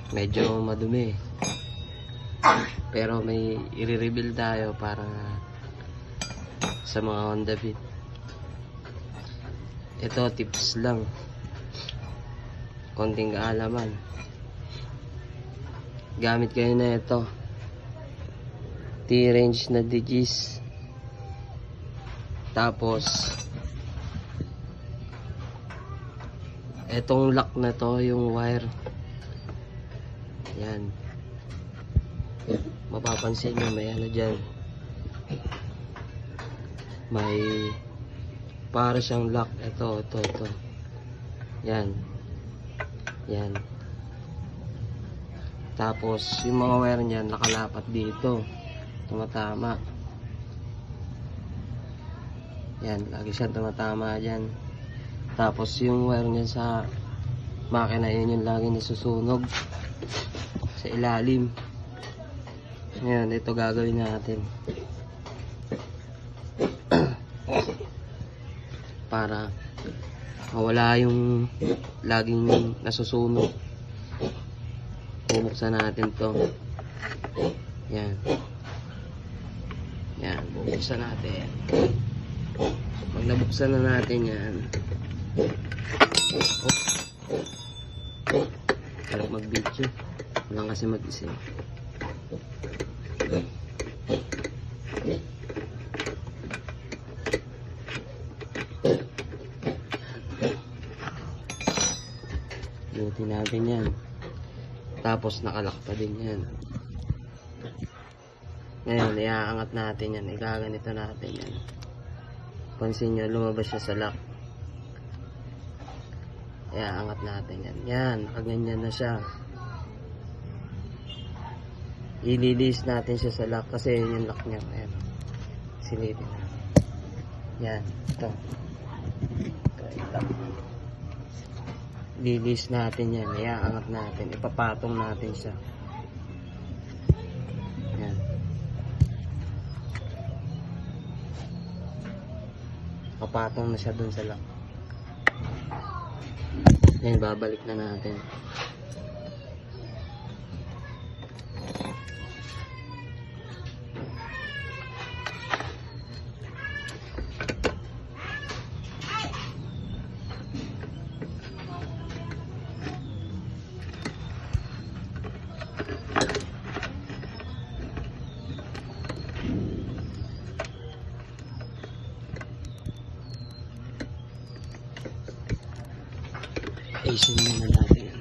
Medyo madumi. Pero may i-reveal tayo para sa mga Honda Beat. Ito tips lang. Konting kaalaman. Gamit kayo na ito. T-range na digis. Tapos etong lock na to, yung wire. Yan. Mapapansin nyo may ano dyan. May para siyang lock. Ito. Yan. Yan. Tapos yung mga wire niyan nakalapat dito. Tumatama. Yan. Lagi siya tumatama dyan. Tapos yung wire niya sa makina, yun yung lagi nasusunog sa ilalim. Ngayon, ito gagawin natin para mawala yung laging nasusunog. Bubuksan natin to. Yan. Yan, bubuksan natin. Pag nabuksan na natin yan, parang mag-video lang kasi mag-isip. Buti natin yan. Tapos nakalak pa din yan. Ngayon iaangat natin yan, igaganito natin yan. Pansin nyo, lumabas siya sa lock. Iaangat natin yan. Yan, nakaganyan na siya. Ililis natin siya sa lock kasi yun yung lock niya. Ayan. Silipin natin. Yan, ito. Ito. Lilis natin yan. Iaangat natin. Ipapatong natin siya. Yan. Papatong na siya dun sa lock. Yan, babalik na natin.